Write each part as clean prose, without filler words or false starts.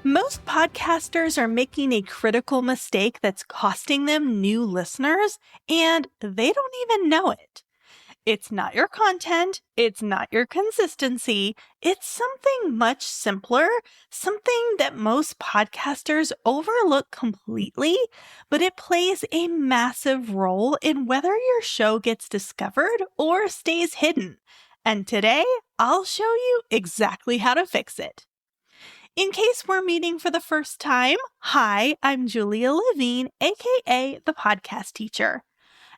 Most podcasters are making a critical mistake that's costing them new listeners, and they don't even know it. It's not your content, it's not your consistency, it's something much simpler, something that most podcasters overlook completely, but it plays a massive role in whether your show gets discovered or stays hidden. And today, I'll show you exactly how to fix it. In case we're meeting for the first time, hi, I'm Julia Levine, aka the Podcast Teacher.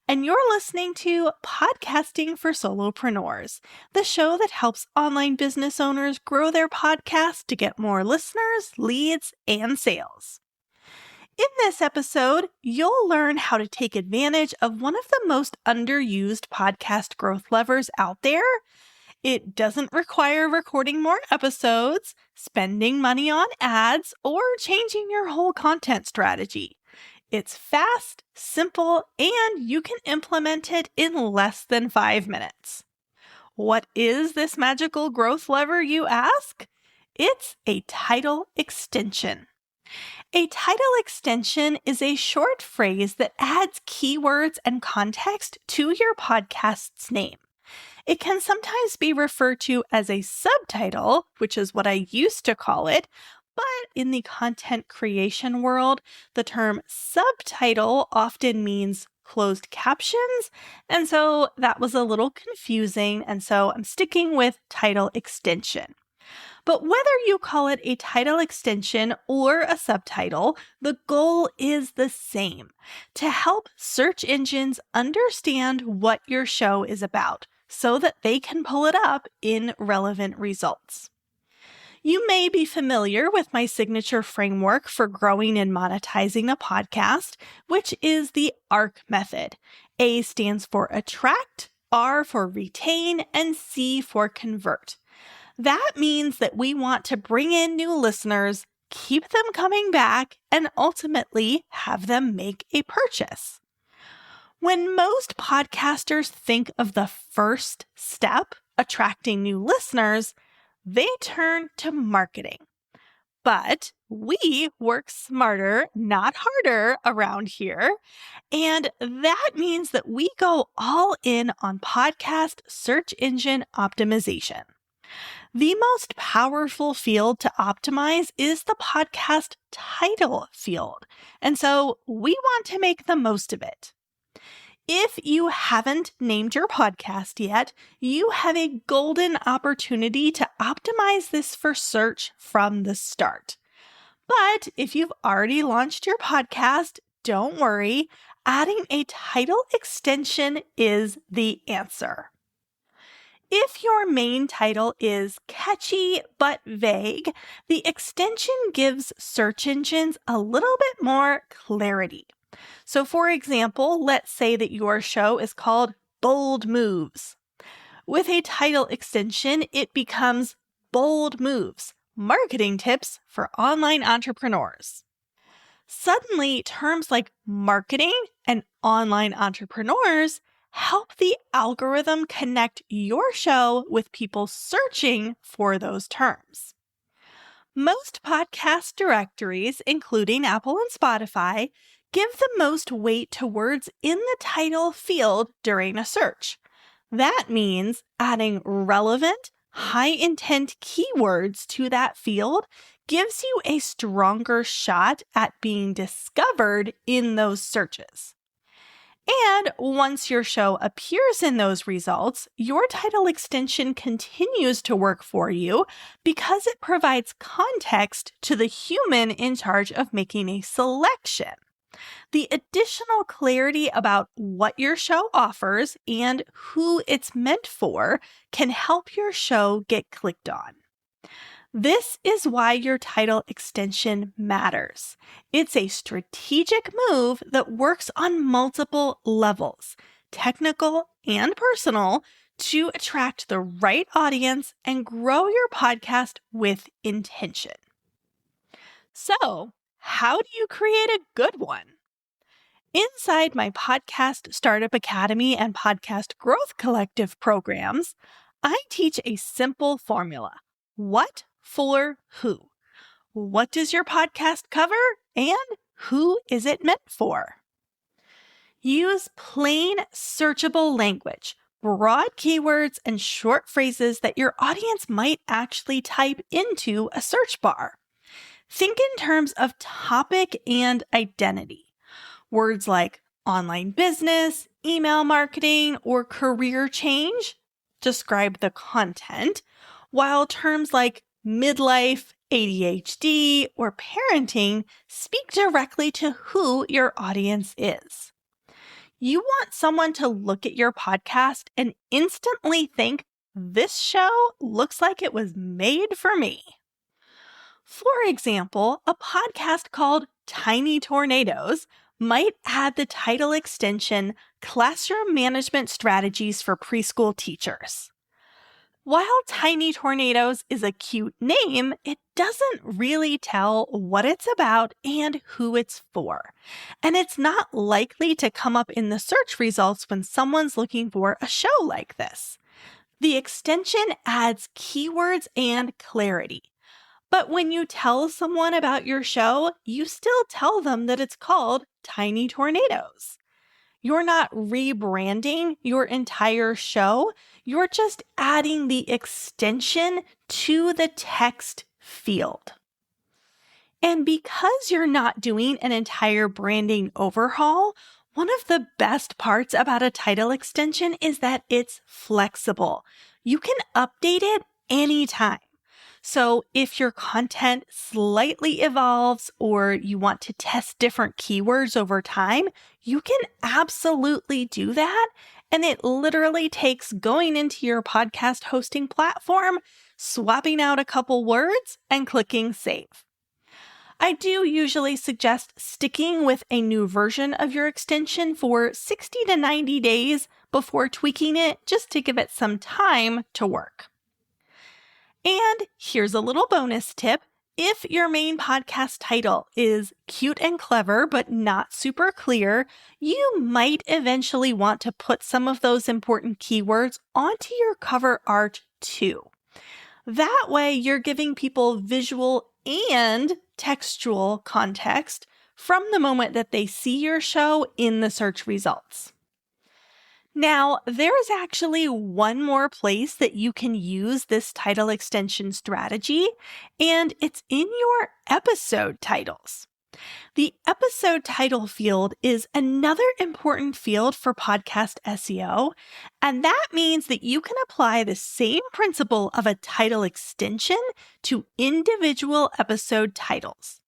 And you're listening to Podcasting for Solopreneurs, the show that helps online business owners grow their podcast to get more listeners, leads, and sales. In this episode, you'll learn how to take advantage of one of the most underused podcast growth levers out there. It doesn't require recording more episodes, spending money on ads, or changing your whole content strategy. It's fast, simple, and you can implement it in less than 5 minutes. What is this magical growth lever, you ask? It's a title extension. A title extension is a short phrase that adds keywords and context to your podcast's name. It can sometimes be referred to as a subtitle, which is what I used to call it, but in the content creation world, the term subtitle often means closed captions, and so that was a little confusing, and so I'm sticking with title extension. But whether you call it a title extension or a subtitle, the goal is the same: to help search engines understand what your show is about, so that they can pull it up in relevant results. You may be familiar with my signature framework for growing and monetizing a podcast, which is the ARC method. A stands for attract, R for retain, and C for convert. That means that we want to bring in new listeners, keep them coming back, and ultimately have them make a purchase. When most podcasters think of the first step, attracting new listeners, they turn to marketing. But we work smarter, not harder around here. And that means that we go all in on podcast search engine optimization. The most powerful field to optimize is the podcast title field. And so we want to make the most of it. If you haven't named your podcast yet, you have a golden opportunity to optimize this for search from the start. But if you've already launched your podcast, don't worry, adding a title extension is the answer. If your main title is catchy but vague, the extension gives search engines a little bit more clarity. So for example, let's say that your show is called Bold Moves. With a title extension, it becomes Bold Moves, Marketing Tips for Online Entrepreneurs. Suddenly, terms like marketing and online entrepreneurs help the algorithm connect your show with people searching for those terms. Most podcast directories, including Apple and Spotify, give the most weight to words in the title field during a search. That means adding relevant, high-intent keywords to that field gives you a stronger shot at being discovered in those searches. And once your show appears in those results, your title extension continues to work for you because it provides context to the human in charge of making a selection. The additional clarity about what your show offers and who it's meant for can help your show get clicked on. This is why your title extension matters. It's a strategic move that works on multiple levels, technical and personal, to attract the right audience and grow your podcast with intention. So, how do you create a good one? Inside my Podcast Startup Academy and Podcast Growth Collective programs, I teach a simple formula: what for who. what does your podcast cover, and who is it meant for? Use plain, searchable language, broad keywords, and short phrases that your audience might actually type into a search bar. Think in terms of topic and identity. Words like online business, email marketing, or career change describe the content, while terms like midlife, ADHD, or parenting speak directly to who your audience is. You want someone to look at your podcast and instantly think, this show looks like it was made for me. For example, a podcast called Tiny Tornadoes might add the title extension Classroom Management Strategies for Preschool Teachers. While Tiny Tornadoes is a cute name, it doesn't really tell what it's about and who it's for. And it's not likely to come up in the search results when someone's looking for a show like this. The extension adds keywords and clarity. But when you tell someone about your show, you still tell them that it's called Tiny Tornadoes. You're not rebranding your entire show. You're just adding the extension to the text field. And because you're not doing an entire branding overhaul, one of the best parts about a title extension is that it's flexible. You can update it anytime. So if your content slightly evolves or you want to test different keywords over time, you can absolutely do that. And it literally takes going into your podcast hosting platform, swapping out a couple words, and clicking save. I do usually suggest sticking with a new version of your extension for 60 to 90 days before tweaking it, just to give it some time to work. And here's a little bonus tip. If your main podcast title is cute and clever but not super clear, you might eventually want to put some of those important keywords onto your cover art too. That way, you're giving people visual and textual context from the moment that they see your show in the search results. Now, there's actually one more place that you can use this title extension strategy, and it's in your episode titles. The episode title field is another important field for podcast SEO, and that means that you can apply the same principle of a title extension to individual episode titles.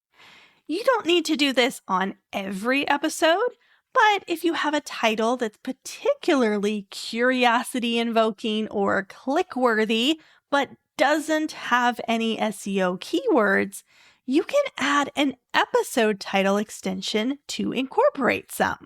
You don't need to do this on every episode, but if you have a title that's particularly curiosity-invoking or click-worthy, but doesn't have any SEO keywords, you can add an episode title extension to incorporate some.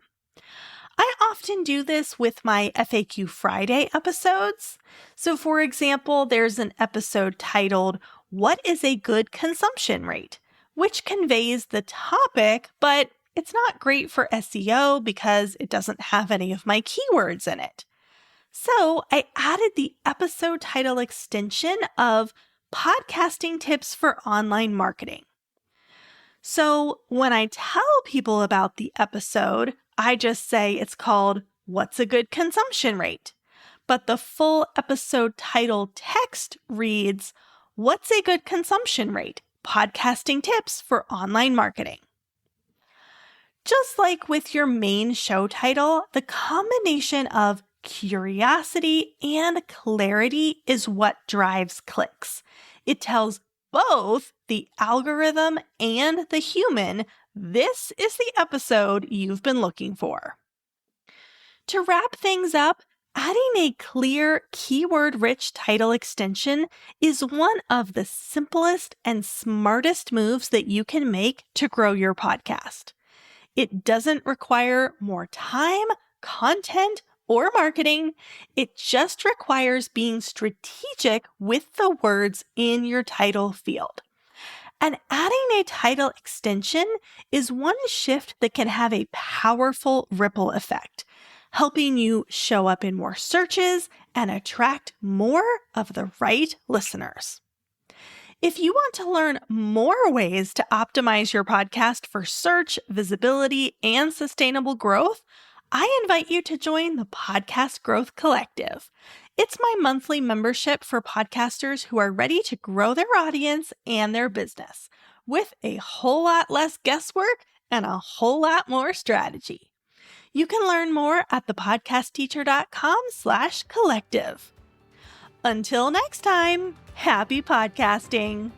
I often do this with my FAQ Friday episodes. So for example, there's an episode titled, What is a Good Consumption Rate?, which conveys the topic, but it's not great for SEO because it doesn't have any of my keywords in it. So I added the episode title extension of Podcasting Tips for Online Marketing. So when I tell people about the episode, I just say it's called What's a Good Consumption Rate? But the full episode title text reads, What's a Good Consumption Rate? Podcasting Tips for Online Marketing. Just like with your main show title, the combination of curiosity and clarity is what drives clicks. It tells both the algorithm and the human, this is the episode you've been looking for. To wrap things up, adding a clear, keyword-rich title extension is one of the simplest and smartest moves that you can make to grow your podcast. It doesn't require more time, content, or marketing. It just requires being strategic with the words in your title field. And adding a title extension is one shift that can have a powerful ripple effect, helping you show up in more searches and attract more of the right listeners. If you want to learn more ways to optimize your podcast for search, visibility, and sustainable growth, I invite you to join the Podcast Growth Collective. It's my monthly membership for podcasters who are ready to grow their audience and their business with a whole lot less guesswork and a whole lot more strategy. You can learn more at thepodcastteacher.com/collective. Until next time, happy podcasting.